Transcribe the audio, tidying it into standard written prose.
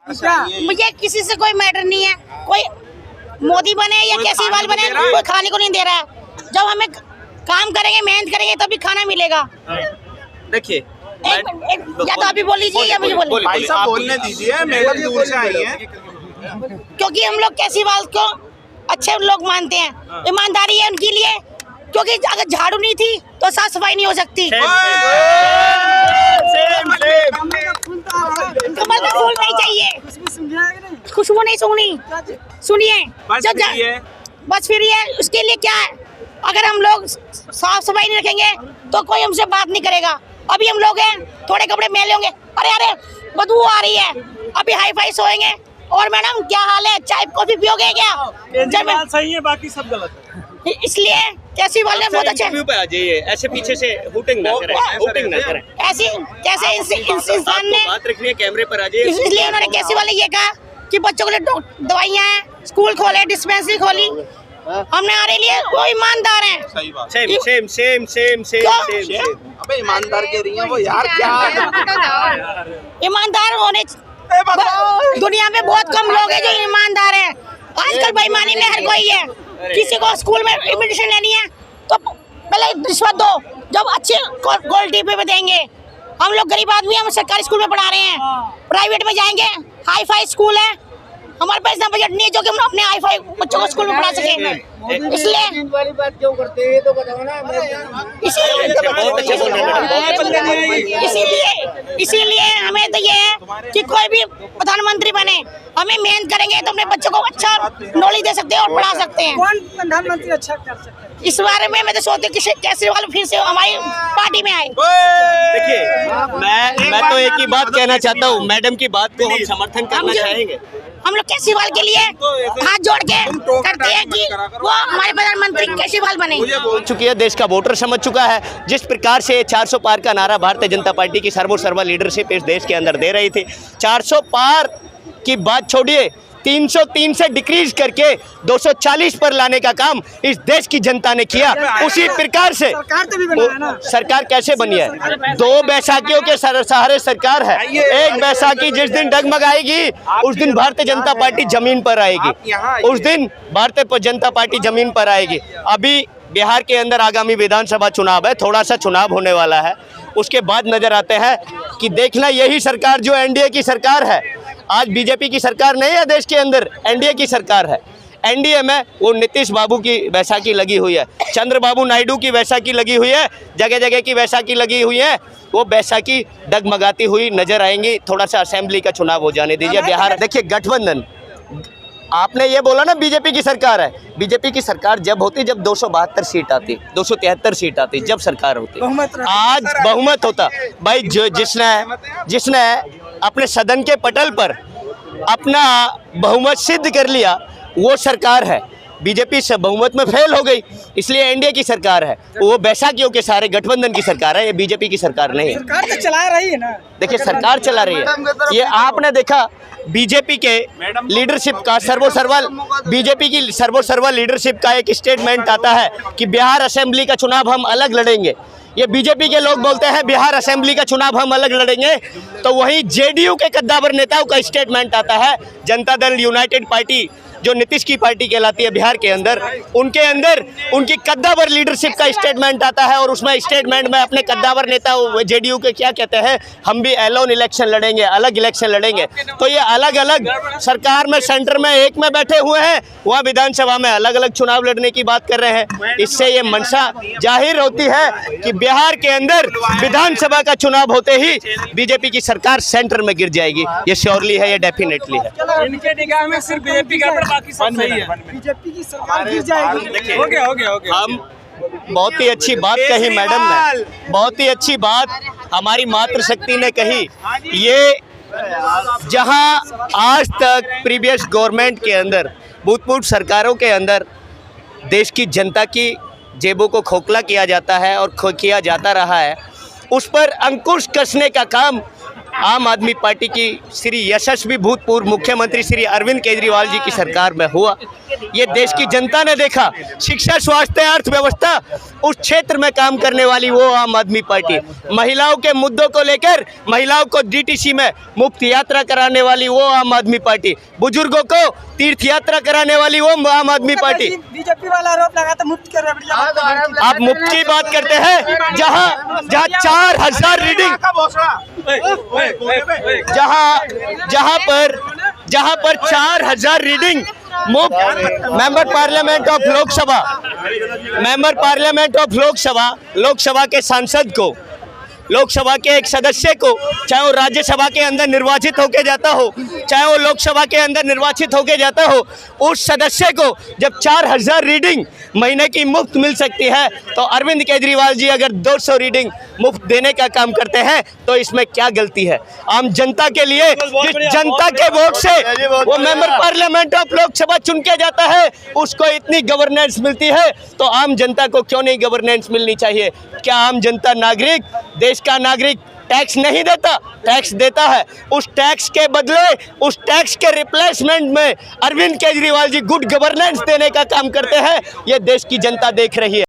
मुझे किसी से कोई मैटर नहीं है, कोई मोदी बने या केजरीवाल बने, कोई खाने को नहीं दे रहा है। जब हमें काम करेंगे, मेहनत करेंगे तभी खाना मिलेगा। देखिए या तो अभी बोल लीजिए या मुझे बोलिए। भाई साहब बोलने दीजिए, मैडम दूर से आई हैं। क्योंकि हम लोग केजरीवाल को अच्छे लोग मानते हैं, ईमानदारी है उनके लिए। क्योंकि अगर झाड़ू नहीं थी तो साफ सफाई नहीं हो सकती। कमल का फूल नहीं चाहिए, खुशबू नहीं सुननी। सुनिए, बस फिर ये उसके लिए क्या है, अगर हम लोग साफ सफाई नहीं रखेंगे तो कोई हमसे बात नहीं करेगा। अभी हम लोग हैं, थोड़े कपड़े मैले होंगे, अरे अरे बदबू आ रही है, अभी हाई फाई सोएंगे। और मैडम क्या हाल है, चाय कॉफी पियोगे क्या? केजरीवाल सही है, बाकी सब गलत है। इसलिए केजरीवाल ने बहुत अच्छा पे आ जाइए, ऐसे पीछे से हुटिंग ना करें, हुटिंग ना करें। ऐसी कैसे इंसान ने बात रखनी है, कैमरे पर आ जाइए। इसलिए उन्होंने केजरीवाल ने ये कहा कि बच्चों के लिए दवाइयाँ हैं, स्कूल खोले, डिस्पेंसरी खोली। हमने हमारे लिए वो ईमानदार हैं। सही बात। सेम। अबे ईमानदार कह रही हैं वो यार, क्या ईमानदार होने दुनिया में बहुत कम लोग हैं जो ईमानदार हैं। आजकल बेईमानी में हर कोई है। किसी को स्कूल में एडमिशन लेनी है तो पहले रिश्वत दो, जब अच्छे क्वालिटी पे देंगे। हम लोग गरीब आदमी हैं, हम सरकारी स्कूल में पढ़ा रहे हैं, प्राइवेट में जाएंगे, हाई फाई स्कूल है, हमारे पास इतना बजट नहीं है जो कि हम अपने हाई फाई बच्चों को स्कूल में पढ़ा सकें। इसलिए वाली बात क्यों करते हैं ये तो बताओ ना। इसीलिए हमें तो ये है कि कोई भी प्रधानमंत्री बने, हमें मेहनत करेंगे तो अपने बच्चों को अच्छा नॉलेज दे सकते हैं और पढ़ा सकते हैं। कौन प्रधानमंत्री अच्छा कर सकते हैं? इस बारे में मैं तो सोचती हूँ कि केजरीवाल फिर से हमारी पार्टी में आए। देखिए मैं तो एक ही बात कहना चाहता हूँ, मैडम की बात को हम समर्थन करना चाहेंगे। हम लोग केजरीवाल के लिए हाथ जोड़ के करते हैं कि वो हमारे प्रधानमंत्री केजरीवाल बने। हो चुकी है, देश का वोटर समझ चुका है। जिस प्रकार से 400 पार का नारा भारतीय जनता पार्टी की सर्वोसर्वा लीडरशिप इस देश के अंदर दे रही थी, 400 पार की बात छोड़िए, 303 से डिक्रीज करके 240 पर लाने का काम इस देश की जनता ने किया। उसी प्रकार से सरकार कैसे बनी है? 2 बैसाखियों के सहारे सरकार है। एक बैसाखी जिस दिन डगमगाएगी उस दिन भारतीय जनता पार्टी जमीन पर आएगी, उस दिन भारतीय जनता पार्टी जमीन पर आएगी। अभी बिहार के अंदर आगामी विधानसभा चुनाव है, थोड़ा सा चुनाव होने वाला है, उसके बाद नजर आते हैं कि देखना यही सरकार जो एनडीए की सरकार है, आज बीजेपी की सरकार नहीं है देश के अंदर, एनडीए की सरकार है। एनडीए में वो नीतीश बाबू की वैसाखी लगी हुई है, चंद्रबाबू नायडू की वैसाखी लगी हुई है, जगह जगह की वैसाखी लगी हुई है। वो वैसाखी डगमगाती हुई नजर आएंगी। थोड़ा सा असेंबली का चुनाव हो जाने दीजिए। बिहार देखिए, गठबंधन, आपने ये बोला ना बीजेपी की सरकार है, बीजेपी की सरकार जब होती, जब 272 सीट आती, 273 सीट आती, जब सरकार होती, आज बहुमत होता। भाई जिसने अपने सदन के पटल पर अपना बहुमत सिद्ध कर लिया वो सरकार है। बीजेपी से बहुमत में फेल हो गई, इसलिए एनडीए की सरकार है। वो बैसाखियों के सारे गठबंधन की सरकार है, ये बीजेपी की सरकार नहीं है। सरकार तो चला रही है ना। देखिए, सरकार चला रही है। ये आपने देखा बीजेपी के लीडरशिप का बीजेपी की सर्वोसर्वा लीडरशिप का एक स्टेटमेंट आता है कि बिहार असेंबली का चुनाव हम अलग लड़ेंगे। ये बीजेपी के लोग बोलते हैं बिहार असेंबली का चुनाव हम अलग लड़ेंगे, तो वहीं जेडीयू के कद्दावर नेताओं का स्टेटमेंट आता है, जनता दल यूनाइटेड पार्टी जो नीतीश की पार्टी कहलाती है बिहार के अंदर, उनके अंदर उनकी कद्दावर लीडरशिप का स्टेटमेंट आता है। और उसमें स्टेटमेंट में अपने कद्दावर नेता जेडीयू के क्या कहते हैं, हम भी एलोन इलेक्शन लड़ेंगे, अलग इलेक्शन लड़ेंगे। तो ये अलग अलग सरकार में, सेंटर में एक में बैठे हुए हैं, वहाँ विधानसभा में अलग अलग चुनाव लड़ने की बात कर रहे हैं। इससे ये मंशा जाहिर होती है कि बिहार के अंदर विधानसभा का चुनाव होते ही बीजेपी की सरकार सेंटर में गिर जाएगी। ये श्योरली है, ये डेफिनेटली है। इनके निगाह में सिर्फ बीजेपी का बाकी सब सही है। बीजेपी की सरकार गिर जाएगी। हो गया। हम बहुत ही अच्छी बात कही मैडम ने, बहुत ही अच्छी बात हमारी मातृशक्ति ने कही। ये जहां आज तक प्रीवियस गवर्नमेंट के अंदर, भूतपूर्व सरकारों के अंदर देश की जनता की जेबों को खोखला किया जाता है और किया जाता रहा है, उस पर अंकुश कसने का काम आम आदमी पार्टी की श्री यशस्वी भूतपूर्व मुख्यमंत्री श्री अरविंद केजरीवाल जी की सरकार में हुआ। ये देश की जनता ने देखा। शिक्षा, स्वास्थ्य, अर्थव्यवस्था, उस क्षेत्र में काम करने वाली वो आम आदमी पार्टी। महिलाओं के मुद्दों को लेकर महिलाओं को डीटीसी में मुफ्त यात्रा कराने वाली वो आम आदमी पार्टी। बुजुर्गों को तीर्थ यात्रा कराने वाली वो आम आदमी पार्टी। बीजेपी वाला आरोप लगा था मुफ्त कर रहे हैं। आप मुफ्त की बात करते हैं, जहां 4000 रीडिंग, जहां पर 4000 रीडिंग मुफ्त मेंबर पार्लियामेंट ऑफ लोकसभा के सांसद को, लोकसभा के एक सदस्य को, चाहे वो राज्यसभा के अंदर निर्वाचित होके जाता हो, चाहे वो लोकसभा के अंदर निर्वाचित होके जाता हो, उस सदस्य को जब 4000 रीडिंग महीने की मुफ्त मिल सकती है, तो अरविंद केजरीवाल जी अगर 200 रीडिंग मुफ्त देने का काम करते हैं तो इसमें क्या गलती है? आम जनता के लिए, जिस जनता के वोट से वो मेंबर पार्लियामेंट ऑफ लोकसभा चुन के जाता है, उसको इतनी गवर्नेंस मिलती है, तो आम जनता को क्यों नहीं गवर्नेंस मिलनी चाहिए? क्या आम जनता, नागरिक, देश का नागरिक टैक्स नहीं देता? टैक्स देता है। उस टैक्स के बदले, उस टैक्स के रिप्लेसमेंट में अरविंद केजरीवाल जी गुड गवर्नेंस देने का काम करते हैं। ये देश की जनता देख रही है।